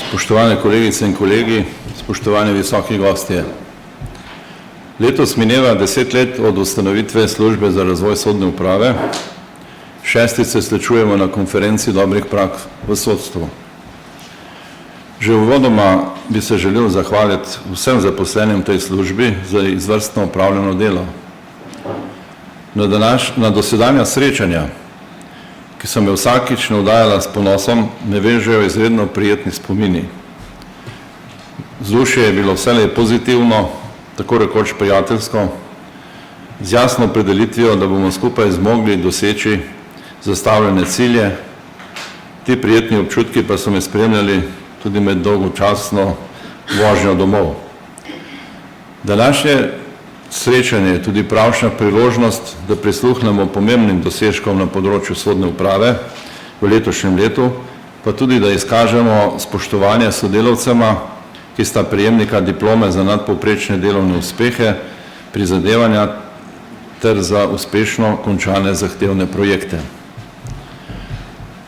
Spoštovane kolegice in kolegi, spoštovani visoki gostje. Letos mineva 10 let od ustanovitve Službe za razvoj sodne uprave. Šestič se srečujemo na konferenci dobrih praks v sodstvu. Že uvodoma bi se želel zahvaliti vsem zaposlenim v tej službi za izvrstno opravljeno delo. Na dosedanja srečanja, ki so me vsakič navdajala s ponosom, me vežejo izredno prijetni spomini. Vzdušje je bilo vselej pozitivno, tako rekoč prijateljsko, z jasno opredelitvijo, da bomo skupaj zmogli doseči zastavljene cilje. Ti prijetni občutki pa so me spremljali tudi med dolgočasno vožnjo domov. Današnje srečanje je tudi pravšnja priložnost, da prisluhnemo pomembnim dosežkom na področju sodne uprave v letošnjem letu, pa tudi da izkažemo spoštovanje sodelavcema, ki sta prejemnika diplome za nadpovprečne delovne uspehe, prizadevanja ter za uspešno končane zahtevne projekte.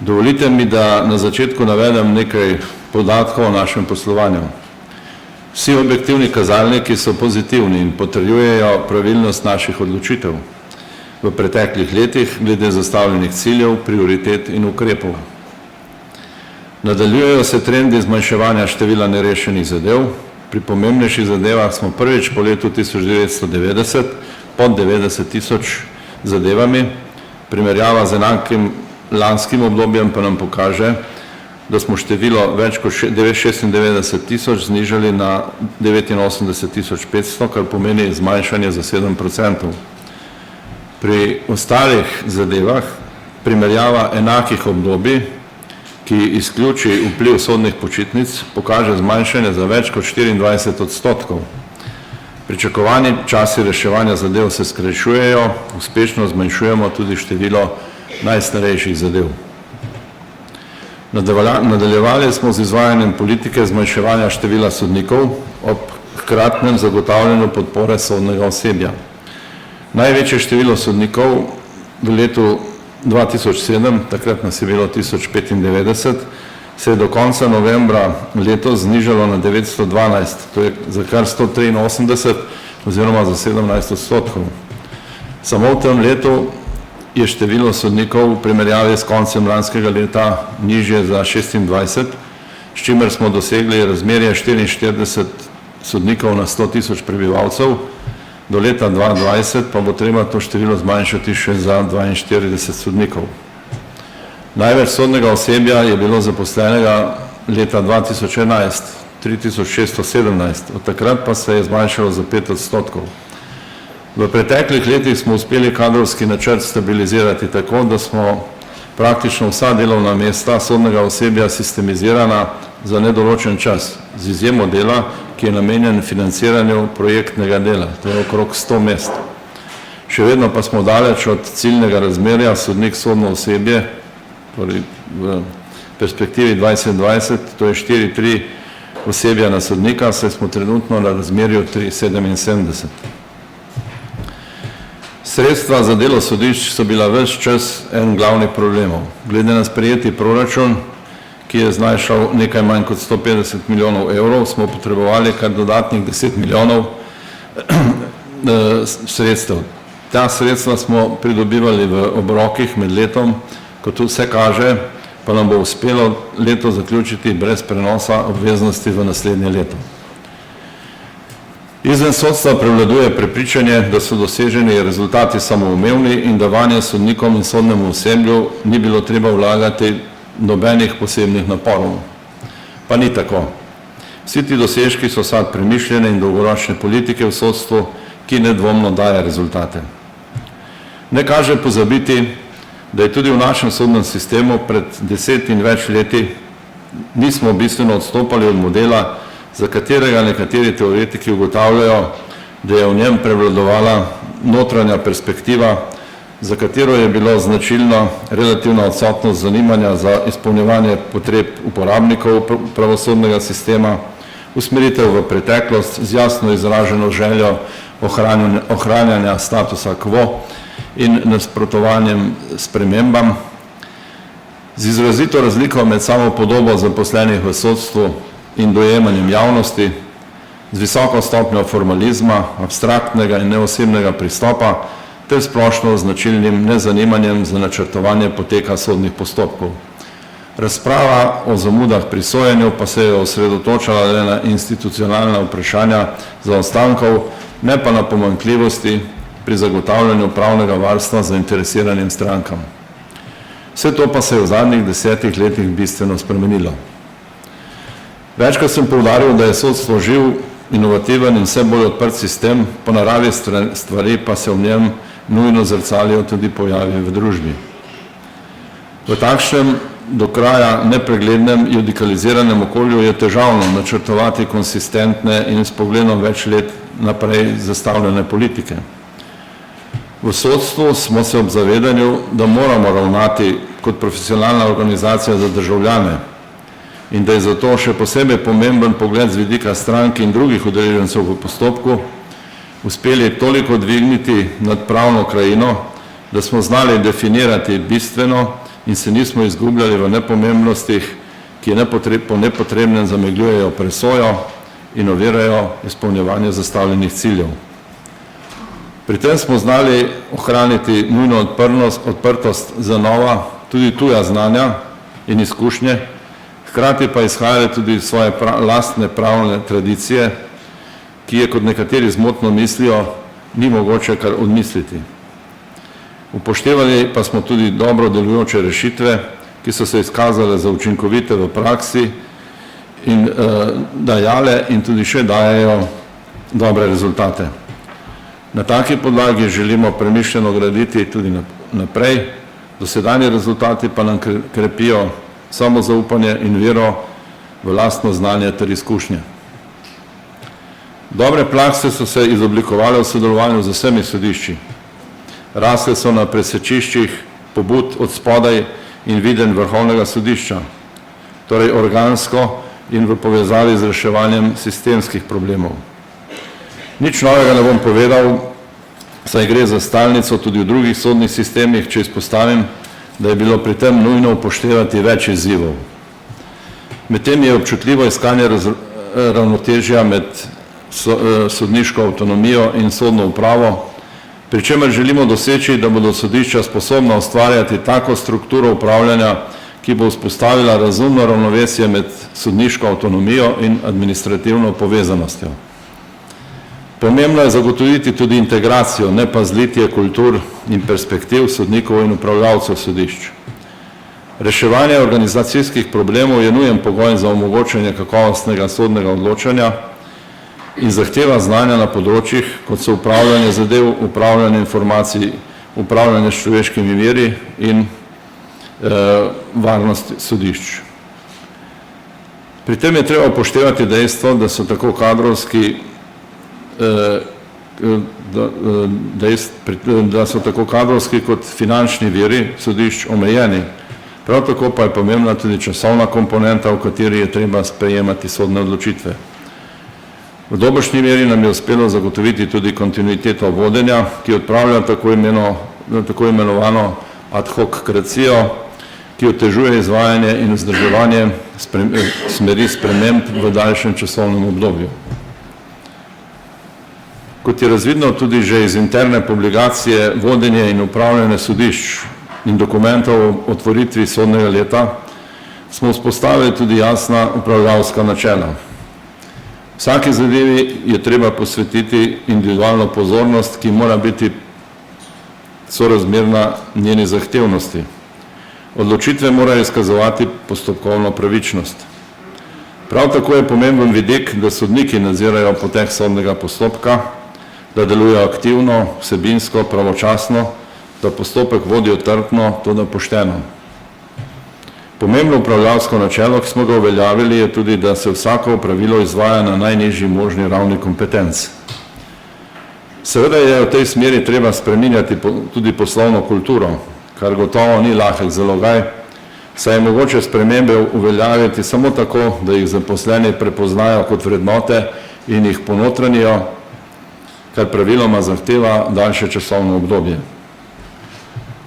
Dovolite mi, da na začetku navedem nekaj podatkov o našem poslovanju. Vsi objektivni kazalniki so pozitivni in potrjujejo pravilnost naših odločitev v preteklih letih glede zastavljenih ciljev, prioritet in ukrepov. Nadaljujejo se trendi zmanjševanja števila nerešenih zadev. Pri pomembnejših zadevah smo prvič po letu 1990 pod 90 tisoč zadevami. Primerjava z enakim lanskim obdobjem pa nam pokaže, da smo število več kot 96 tisoč znižali na 89 tisoč 500, kar pomeni zmanjšanje za 7%. Pri ostalih zadevah primerjava enakih obdobij, ki izključi vpliv sodnih počitnic, pokaže zmanjšanje za več kot 24%. Pričakovani časi reševanja zadev se skrajšujejo, uspešno zmanjšujemo tudi število najstarejših zadev. Nadaljevali smo z izvajanjem politike zmanjševanja števila sodnikov ob hkratnem zagotavljanju podpore sodnega osebja. Največje število sodnikov v letu 2007, takrat nas je bilo 1095, se je do konca novembra letos znižalo na 912, to je za kar 183 oziroma za 17%. Samo v tem letu je število sodnikov v primerjavi s koncem lanskega leta nižje za 26, s čimer smo dosegli razmerje 44 sodnikov na 100 tisoč prebivalcev, do leta 2020 pa bo treba to število zmanjšati še za 42 sodnikov. Največ sodnega osebja je bilo zaposlenega leta 2011, 3617, od takrat pa se je zmanjšalo za 5%. V preteklih letih smo uspeli kadrovski načrt stabilizirati tako, da smo praktično vsa delovna mesta sodnega osebja sistemizirana za nedoločen čas, z izjemo dela, ki je namenjen financiranju projektnega dela, to je okrog 100 mest. Še vedno pa smo daleč od ciljnega razmerja sodnik-sodno osebje, torej v perspektivi 2020, to je 4,3 osebja na sodnika, saj smo trenutno na razmerju 3,77. Sredstva za delo sodišč so bila ves čas en glavnih problemov. Glede na sprejeti proračun, ki je znašal nekaj manj kot 150 milijonov evrov, smo potrebovali kar dodatnih 10 milijonov sredstev. Ta sredstva smo pridobivali v obrokih med letom, kot vse kaže, pa nam bo uspelo leto zaključiti brez prenosa obveznosti v naslednje leto. Izven sodstva prevladuje prepričanje, da so doseženi rezultati samoumevni in da vanje sodnikom in sodnemu osebju ni bilo treba vlagati nobenih posebnih naporov. Pa ni tako. Vsi ti dosežki so sad premišljene in dolgoročne politike v sodstvu, ki nedvomno daje rezultate. Ne kaže pozabiti, da je tudi v našem sodnem sistemu pred 10 in več leti nismo bistveno odstopali od modela, za katerega nekateri teoretiki ugotavljajo, da je v njem prevladovala notranja perspektiva, za katero je bilo značilno relativna odsotnost zanimanja za izpolnjevanje potreb uporabnikov pravosodnega sistema, usmeritev v preteklost z jasno izraženo željo ohranjanja statusa quo in nasprotovanjem spremembam. Z izrazito razliko med samo podobo zaposlenih v sodstvu in dojemanjem javnosti, z visoko stopnjo formalizma, abstraktnega in neosebnega pristopa, ter splošno značilnim nezanimanjem za načrtovanje poteka sodnih postopkov. Razprava o zamudah pri sojenju pa se je osredotočala le na institucionalna vprašanja zaostankov, ne pa na pomanjkljivosti pri zagotavljanju pravnega varstva zainteresiranim strankam. Vse to pa se je v zadnjih 10 letih bistveno spremenilo. Večkrat sem poudaril, da je sodstvo živ, inovativen in vse bolj odprt sistem, po naravi stvari pa se v njem nujno zrcalijo tudi pojavi v družbi. V takšnem do kraja nepreglednem judikaliziranem okolju je težavno načrtovati konsistentne in s pogledom več let naprej zastavljene politike. V sodstvu smo se ob zavedanju, da moramo ravnati kot profesionalna organizacija za državljane in da je zato še posebej pomemben pogled z vidika strank in drugih udeležencev v postopku, uspeli toliko dvigniti nad pravno krajino, da smo znali definirati bistveno in se nismo izgubljali v nepomembnostih, ki po nepotrebnem zamegljujejo presojo in ovirajo izpolnjevanje zastavljenih ciljev. Pri tem smo znali ohraniti nujno odprtost za nova, tudi tuja znanja in izkušnje, hkrati pa izhajali tudi svoje lastne pravne tradicije, ki je, kot nekateri zmotno mislijo, ni mogoče kar odmisliti. Upoštevali pa smo tudi dobro delujoče rešitve, ki so se izkazale za učinkovite v praksi in dajale in tudi še dajejo dobre rezultate. Na taki podlagi želimo premišljeno graditi tudi naprej, dosedanji rezultati pa nam krepijo samozaupanje in vero v lastno znanje ter izkušnje. Dobre prakse so se izoblikovale v sodelovanju z vsemi sodišči. Rasle so na presečiščih pobud od spodaj in videnj Vrhovnega sodišča, torej organsko in v povezavi z reševanjem sistemskih problemov. Nič novega ne bom povedal, saj gre za stalnico tudi v drugih sodnih sistemih, če izpostavim, da je bilo pri tem nujno upoštevati več izzivov. Medtem je občutljivo iskanje ravnotežja med sodniško avtonomijo in sodno upravo, pri čemer želimo doseči, da bodo sodišča sposobna ustvarjati tako strukturo upravljanja, ki bo vzpostavila razumno ravnovesje med sodniško avtonomijo in administrativno povezanostjo. Pomembno je zagotoviti tudi integracijo, ne pa zlitje kultur in perspektiv sodnikov in upravljavcev sodišč. Reševanje organizacijskih problemov je nujen pogoj za omogočanje kakovostnega sodnega odločanja in zahteva znanja na področjih, kot so upravljanje zadev, upravljanje informacij, upravljanje s človeškimi viri in varnost sodišč. Pri tem je treba upoštevati dejstvo, da so tako kadrovski kot finančni viri sodišč omejeni. Prav tako pa je pomembna tudi časovna komponenta, v kateri je treba sprejemati sodne odločitve. V dobršni meri nam je uspelo zagotoviti tudi kontinuiteto vodenja, ki odpravlja tako imenovano ad hoc kracijo, ki otežuje izvajanje in vzdrževanje smeri sprememb v daljšem časovnem obdobju. Kot je razvidno tudi že iz interne publikacije vodenje in upravljanje sodišč in dokumentov o otvoritvi sodnega leta, smo vzpostavili tudi jasna upravljavska načela. Vsaki zadevi je treba posvetiti individualno pozornost, ki mora biti sorazmerna njeni zahtevnosti. Odločitve morajo izkazovati postopkovno pravičnost. Prav tako je pomemben vidik, da sodniki nadzirajo potek sodnega postopka, da delujejo aktivno, vsebinsko, pravočasno, da postopek vodijo trpno, tudi pošteno. Pomembno upravljavsko načelo, ki smo ga uveljavili, je tudi, da se vsako opravilo izvaja na najnižji možni ravni kompetenc. Seveda je v tej smeri treba spreminjati tudi poslovno kulturo, kar gotovo ni lahek zalogaj, saj je mogoče spremembe uveljaviti samo tako, da jih zaposleni prepoznajo kot vrednote in jih ponotranijo, kar praviloma zahteva daljše časovno obdobje.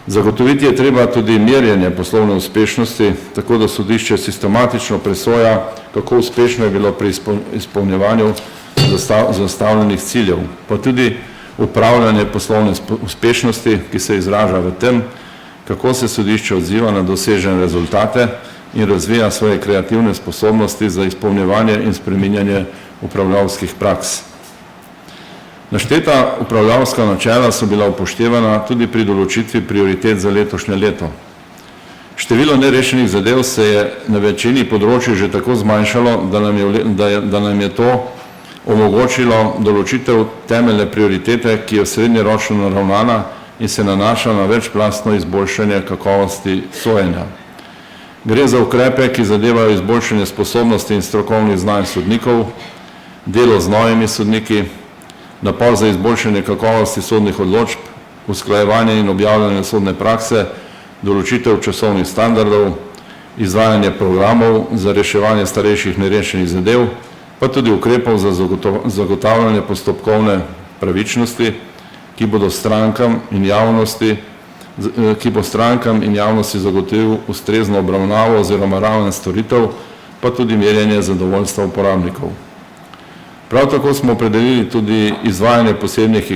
Zagotoviti je treba tudi merjenje poslovne uspešnosti, tako da sodišče sistematično presoja, kako uspešno je bilo pri izpolnjevanju zastavljenih ciljev, pa tudi upravljanje poslovne uspešnosti, ki se izraža v tem, kako se sodišče odziva na dosežene rezultate in razvija svoje kreativne sposobnosti za izpolnjevanje in spreminjanje upravljavskih praks. Našteta upravljavska načela so bila upoštevana tudi pri določitvi prioritet za letošnje leto. Število nerešenih zadev se je na večini področij že tako zmanjšalo, da nam je to omogočilo določitev temeljne prioritete, ki je srednjeročno naravnana in se nanaša na večplastno izboljšanje kakovosti sojenja. Gre za ukrepe, ki zadevajo izboljšanje sposobnosti in strokovnih znanj sodnikov, delo z novimi sodniki, napor za izboljšanje kakovosti sodnih odločb, usklajevanje in objavljanje sodne prakse, določitev časovnih standardov, izvajanje programov za reševanje starejših nerešenih zadev, pa tudi ukrepov za zagotavljanje postopkovne pravičnosti, ki bo strankam in javnosti zagotovil ustrezno obravnavo oziroma raven storitev, pa tudi merjenje zadovoljstva uporabnikov. Prav tako smo opredelili tudi izvajanje posebnih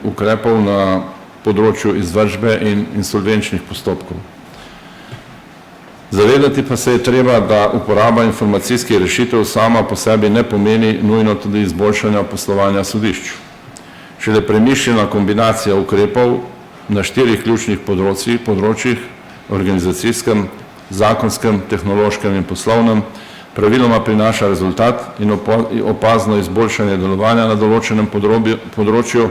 ukrepov na področju izvršbe in insolvenčnih postopkov. Zavedati pa se je treba, da uporaba informacijskih rešitev sama po sebi ne pomeni nujno tudi izboljšanja poslovanja sodišč. Šele premišljena kombinacija ukrepov na 4 ključnih področjih, organizacijskem, zakonskem, tehnološkem in poslovnem, praviloma prinaša rezultat in opazno izboljšanje delovanja na določenem področju,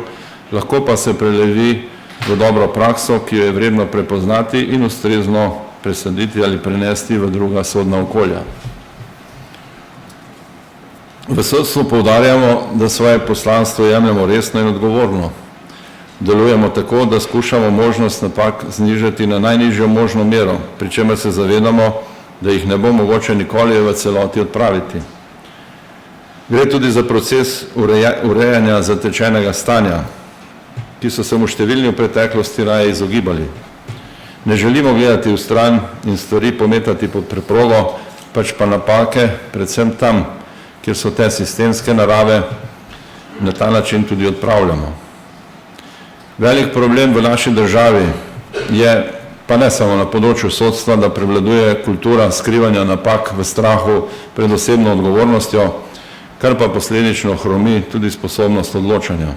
lahko pa se prelevi v dobro prakso, ki jo je vredno prepoznati in ustrezno presaditi ali prenesti v druga sodna okolja. V sodstvu poudarjamo, da svoje poslanstvo jemljemo resno in odgovorno. Delujemo tako, da skušamo možnost napak znižati na najnižjo možno mero, pri čemer se zavedamo, da jih ne bo mogoče nikoli v celoti odpraviti. Gre tudi za proces urejanja zatečenega stanja, ki so se mu številni v preteklosti raje izogibali. Ne želimo gledati v stran in stvari pometati pod preprogo, pač pa napake, predvsem tam, kjer so te sistemske narave, na ta način tudi odpravljamo. Velik problem v naši državi je, pa ne samo na področju sodstva, da prevladuje kultura skrivanja napak v strahu pred osebno odgovornostjo, kar pa posledično hromi tudi sposobnost odločanja.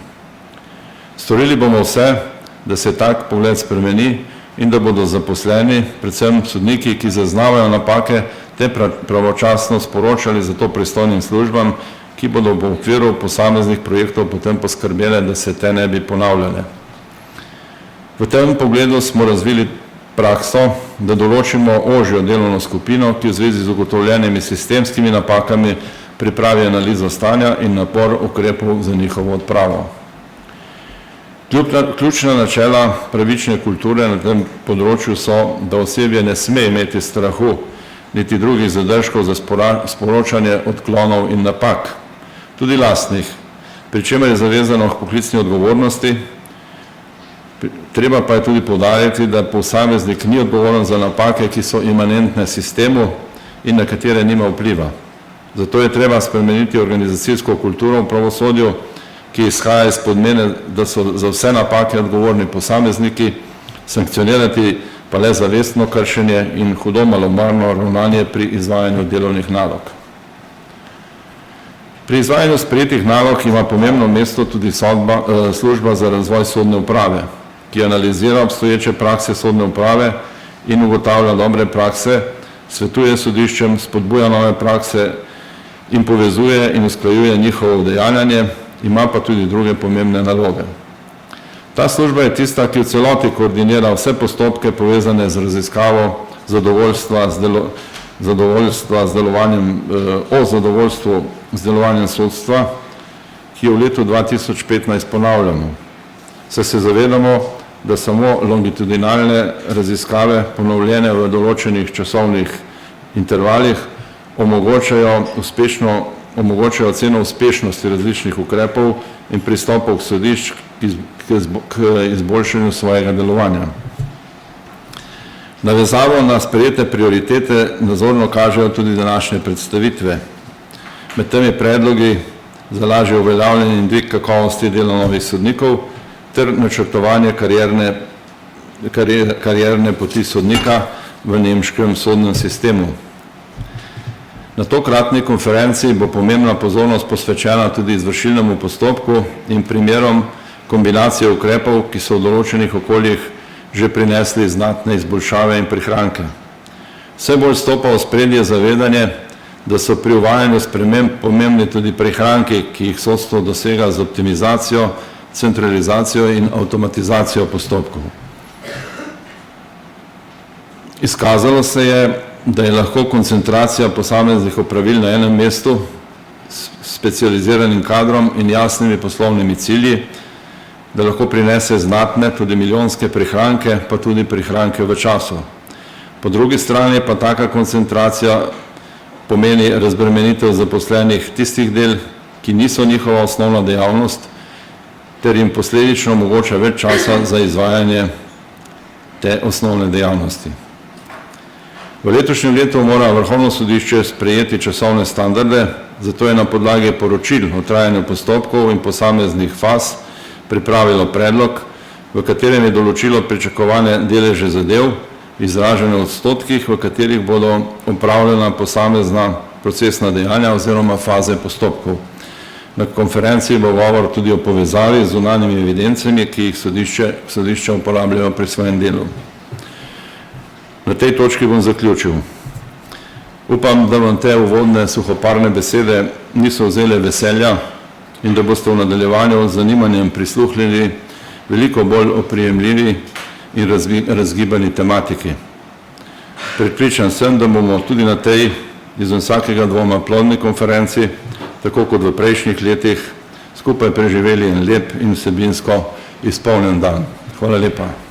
Storili bomo vse, da se tak pogled spremeni in da bodo zaposleni, predvsem sodniki, ki zaznavajo napake, te pravočasno sporočali za to pristojnim službam, ki bodo v okviru posameznih projektov potem poskrbele, da se te ne bi ponavljale. V tem pogledu smo razvili prakso, da določimo ožjo delovno skupino, ki v zvezi z ugotovljenimi sistemskimi napakami pripravi analizo stanja in napor ukrepov za njihovo odpravo. Ključna načela pravične kulture na tem področju so, da osebje ne sme imeti strahu, niti drugih zadržkov za sporočanje odklonov in napak, tudi lastnih, pri čemer je zavezano k poklicni odgovornosti. Treba pa je tudi poudariti, da posameznik ni odgovoren za napake, ki so imanentne sistemu in na katere nima vpliva. Zato je treba spremeniti organizacijsko kulturo v pravosodju, ki izhaja iz podmene, da so za vse napake odgovorni posamezniki, sankcionirati pa le zavestno kršenje in hudo malomarno ravnanje pri izvajanju delovnih nalog. Pri izvajanju sprejetih nalog ima pomembno mesto tudi služba za razvoj sodne uprave, ki analizira obstoječe prakse sodne uprave in ugotavlja dobre prakse, svetuje sodiščem, spodbuja nove prakse in povezuje in usklajuje njihovo udejanjanje, ima pa tudi druge pomembne naloge. Ta služba je tista, ki v celoti koordinira vse postopke povezane z raziskavo zadovoljstva z delovanjem sodstva, ki jo v letu 2015 ponavljamo. Saj se zavedamo, da samo longitudinalne raziskave, ponovljene v določenih časovnih intervalih, omogočajo oceno uspešnosti različnih ukrepov in pristopov k sodišč k izboljšanju svojega delovanja. Navezavo na sprejete prioritete nazorno kažejo tudi današnje predstavitve. Med temi predlogi za lažje uveljavljanje in dvig kakovosti dela novih sodnikov ter načrtovanje karierne poti sodnika v nemškem sodnem sistemu. Na tokratni konferenci bo pomembna pozornost posvečena tudi izvršilnemu postopku in primerom kombinacije ukrepov, ki so v določenih okoljih že prinesli znatne izboljšave in prihranke. Vse bolj stopa v spredje zavedanje, da so pri uvajanju sprememb pomembni tudi prihranki, ki jih sodstvo dosega z optimizacijo, centralizacijo in avtomatizacijo postopkov. Izkazalo se je, da je lahko koncentracija posameznih opravil na enem mestu s specializiranim kadrom in jasnimi poslovnimi cilji, da lahko prinese znatne, tudi milijonske prihranke, pa tudi prihranke v času. Po drugi strani pa taka koncentracija pomeni razbremenitev zaposlenih tistih del, ki niso njihova osnovna dejavnost, ter jim posledično omogoča več časa za izvajanje te osnovne dejavnosti. V letošnjem letu mora Vrhovno sodišče sprejeti časovne standarde, zato je na podlagi poročil o trajanju postopkov in posameznih faz pripravilo predlog, v katerem je določilo pričakovane deleže zadev, izražene v odstotkih, v katerih bodo opravljena posamezna procesna dejanja oziroma faze postopkov. Na konferenciji bo govor tudi o povezavi z zunanjimi evidencami, ki jih sodišča uporabljajo pri svojem delu. Na tej točki bom zaključil. Upam, da vam te uvodne suhoparne besede niso vzele veselja in da boste v nadaljevanju z zanimanjem prisluhnili veliko bolj oprijemljivi in razgibani tematiki. Prepričan sem, da bomo tudi na tej izven vsakega dvoma plodni konferenci, tako kot v prejšnjih letih, skupaj preživeli en lep in vsebinsko izpolnjen dan. Hvala lepa.